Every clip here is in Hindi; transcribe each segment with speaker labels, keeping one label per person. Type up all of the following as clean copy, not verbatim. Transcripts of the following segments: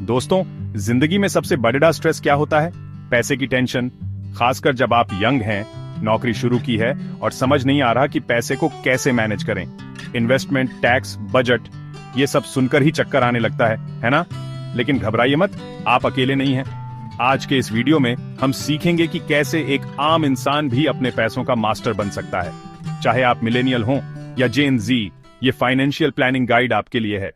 Speaker 1: दोस्तों, जिंदगी में सबसे बड़ा स्ट्रेस क्या होता है? पैसे की टेंशन। खासकर जब आप यंग हैं, नौकरी शुरू की है और समझ नहीं आ रहा कि पैसे को कैसे मैनेज करें। इन्वेस्टमेंट, टैक्स, बजट, ये सब सुनकर ही चक्कर आने लगता है ना? लेकिन घबराइए मत, आप अकेले नहीं हैं। आज के इस वीडियो में हम सीखेंगे कि कैसे एक आम इंसान भी अपने पैसों का मास्टर बन सकता है। चाहे आप मिलेनियल हों या जेन जी, ये फाइनेंशियल प्लानिंग गाइड आपके लिए है।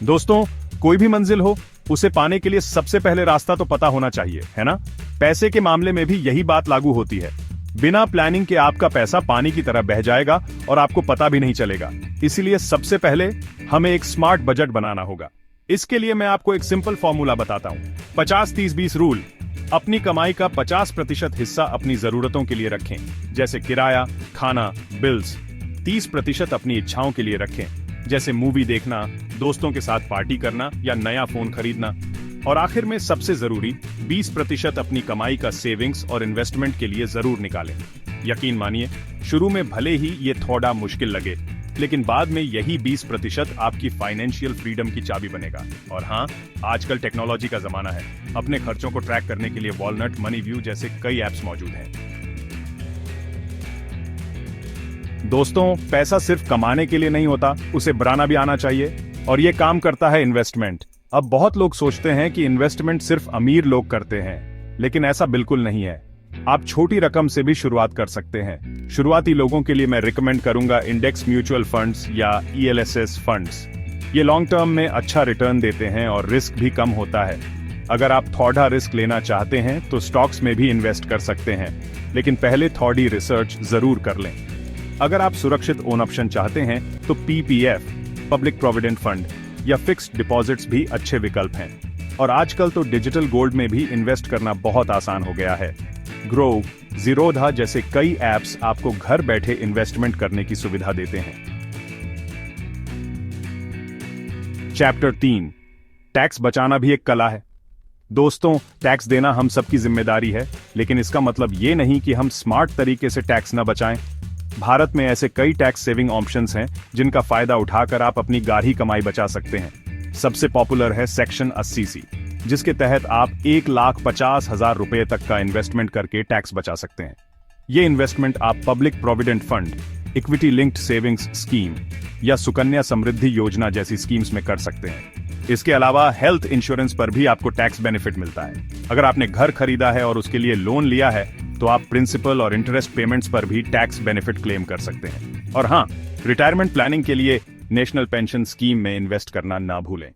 Speaker 1: दोस्तों, कोई भी मंजिल हो, उसे पाने के लिए सबसे पहले रास्ता तो पता होना चाहिए, है ना? पैसे के मामले में भी यही बात लागू होती है। बिना प्लानिंग के आपका पैसा पानी की तरह बह जाएगा और आपको पता भी नहीं चलेगा। इसीलिए सबसे पहले हमें एक स्मार्ट बजट बनाना होगा। इसके लिए मैं आपको एक सिंपल फॉर्मूला बताता हूं। 50-30-20 रूल। अपनी कमाई का 50% हिस्सा अपनी जरूरतों के लिए रखें, जैसे किराया, खाना, बिल्स। 30% अपनी इच्छाओं के लिए रखें, जैसे मूवी देखना, दोस्तों के साथ पार्टी करना या नया फोन खरीदना। और आखिर में सबसे जरूरी 20% अपनी कमाई का सेविंग्स और इन्वेस्टमेंट के लिए जरूर निकालें। यकीन मानिए, शुरू में भले ही ये थोड़ा मुश्किल लगे, लेकिन बाद में यही 20% आपकी फाइनेंशियल फ्रीडम की चाबी बनेगा। और हाँ, आजकल टेक्नोलॉजी का जमाना है। अपने खर्चों को ट्रैक करने के लिए वॉलनट, मनी व्यू जैसे कई ऐप्स मौजूद हैं। दोस्तों, पैसा सिर्फ कमाने के लिए नहीं होता, उसे बनाना भी आना चाहिए। और ये काम करता है इन्वेस्टमेंट। अब बहुत लोग सोचते हैं कि इन्वेस्टमेंट सिर्फ अमीर लोग करते हैं, लेकिन ऐसा बिल्कुल नहीं है। आप छोटी रकम से भी शुरुआत कर सकते हैं। शुरुआती लोगों के लिए मैं रिकमेंड करूंगा इंडेक्स म्यूचुअल फंड्स या ELSS फंड्स। ये लॉन्ग टर्म में अच्छा रिटर्न देते हैं और रिस्क भी कम होता है। अगर आप थोड़ा रिस्क लेना चाहते हैं तो स्टॉक्स में भी इन्वेस्ट कर सकते हैं, लेकिन पहले थोड़ी रिसर्च जरूर कर लें। अगर आप सुरक्षित ओन ऑप्शन चाहते हैं तो PPF, पब्लिक प्रोविडेंट फंड या फिक्स्ड डिपॉजिट्स भी अच्छे विकल्प हैं। और आजकल तो डिजिटल गोल्ड में भी इन्वेस्ट करना बहुत आसान हो गया है। ग्रो, जीरोधा जैसे कई ऐप्स आपको घर बैठे इन्वेस्टमेंट करने की सुविधा देते हैं। चैप्टर 3, टैक्स बचाना भी एक कला है। दोस्तों, टैक्स देना हम सबकी जिम्मेदारी है, लेकिन इसका मतलब ये नहीं कि हम स्मार्ट तरीके से टैक्स न बचाएं। भारत में ऐसे कई टैक्स सेविंग ऑप्शंस हैं जिनका फायदा उठाकर आप अपनी गाढ़ी कमाई बचा सकते हैं। सबसे पॉपुलर है सेक्शन 80C, जिसके तहत आप 1,50,000 रुपए तक का इन्वेस्टमेंट करके टैक्स बचा सकते हैं। ये इन्वेस्टमेंट आप public provident fund, equity linked savings scheme या सुकन्या समृद्धि योजना जैसी स्कीम्स में कर सकते हैं। इसके अलावा हेल्थ इंश्योरेंस पर भी आपको टैक्स बेनिफिट मिलता है। अगर आपने घर खरीदा है और उसके लिए लोन लिया है तो आप प्रिंसिपल और इंटरेस्ट पेमेंट्स पर भी टैक्स बेनिफिट क्लेम कर सकते हैं। और हाँ, रिटायरमेंट प्लानिंग के लिए नेशनल पेंशन स्कीम में इन्वेस्ट करना ना भूलें।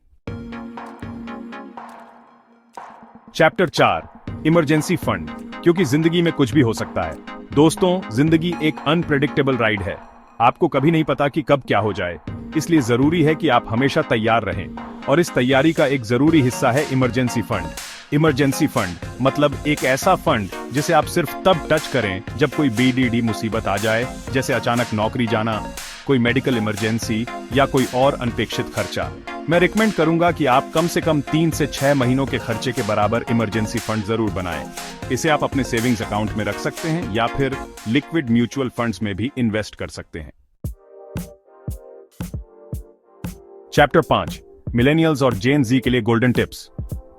Speaker 1: चैप्टर 4, इमरजेंसी फंड, क्योंकि जिंदगी में कुछ भी हो सकता है। दोस्तों, जिंदगी एक अनप्रेडिक्टेबल राइड है। आपको कभी नहीं पता कि कब क्या हो जाए, इसलिए जरूरी है कि आप हमेशा तैयार रहें। और इस तैयारी का एक जरूरी हिस्सा है इमरजेंसी फंड। इमरजेंसी फंड मतलब एक ऐसा फंड जिसे आप सिर्फ तब टच करें जब कोई BDD मुसीबत आ जाए, जैसे अचानक नौकरी जाना, कोई मेडिकल इमरजेंसी या कोई और अनपेक्षित खर्चा। मैं रिकमेंड करूंगा कि आप कम से कम 3 से 6 महीनों के खर्चे के बराबर इमरजेंसी फंड जरूर बनाएं। इसे आप अपने सेविंग्स अकाउंट में रख सकते हैं या फिर लिक्विड म्यूचुअल फंड्स में भी इन्वेस्ट कर सकते हैं। चैप्टर 5, मिलेनियल्स और जेन जी के लिए गोल्डन टिप्स।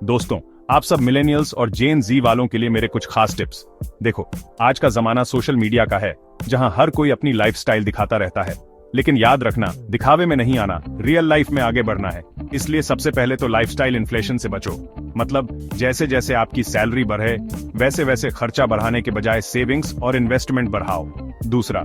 Speaker 1: दोस्तों, आप सब मिलेनियल्स और जेन जी वालों के लिए मेरे कुछ खास टिप्स। देखो, आज का जमाना सोशल मीडिया का है, जहां हर कोई अपनी लाइफस्टाइल दिखाता रहता है। लेकिन याद रखना, दिखावे में नहीं आना, रियल लाइफ में आगे बढ़ना है। इसलिए सबसे पहले तो लाइफस्टाइल इन्फ्लेशन से बचो। मतलब जैसे जैसे आपकी सैलरी बढ़े, वैसे वैसे खर्चा बढ़ाने के बजाय सेविंग्स और इन्वेस्टमेंट बढ़ाओ। दूसरा,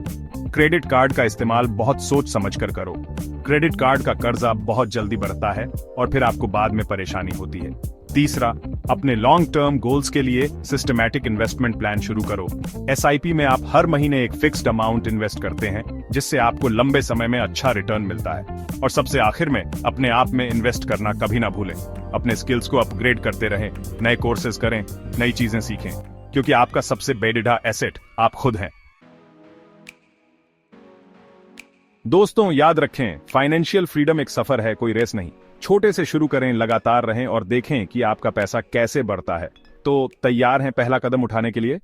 Speaker 1: क्रेडिट कार्ड का इस्तेमाल बहुत सोच समझकर करो। क्रेडिट कार्ड का कर्जा बहुत जल्दी बढ़ता है और फिर आपको बाद में परेशानी होती है। तीसरा, अपने लॉन्ग टर्म गोल्स के लिए सिस्टमैटिक इन्वेस्टमेंट प्लान शुरू करो। SIP में आप हर महीने एक फिक्स्ड अमाउंट इन्वेस्ट करते हैं, जिससे आपको लंबे समय में अच्छा रिटर्न मिलता है। और सबसे आखिर में, अपने आप में इन्वेस्ट करना कभी ना भूलें। अपने स्किल्स को अपग्रेड करते रहें, नए कोर्सेज करें, नई चीजें सीखें, क्योंकि आपका सबसे बेडिडा एसेट आप खुद हैं। दोस्तों, याद रखें, फाइनेंशियल फ्रीडम एक सफर है, कोई रेस नहीं। छोटे से शुरू करें, लगातार रहें और देखें कि आपका पैसा कैसे बढ़ता है। तो तैयार हैं पहला कदम उठाने के लिए?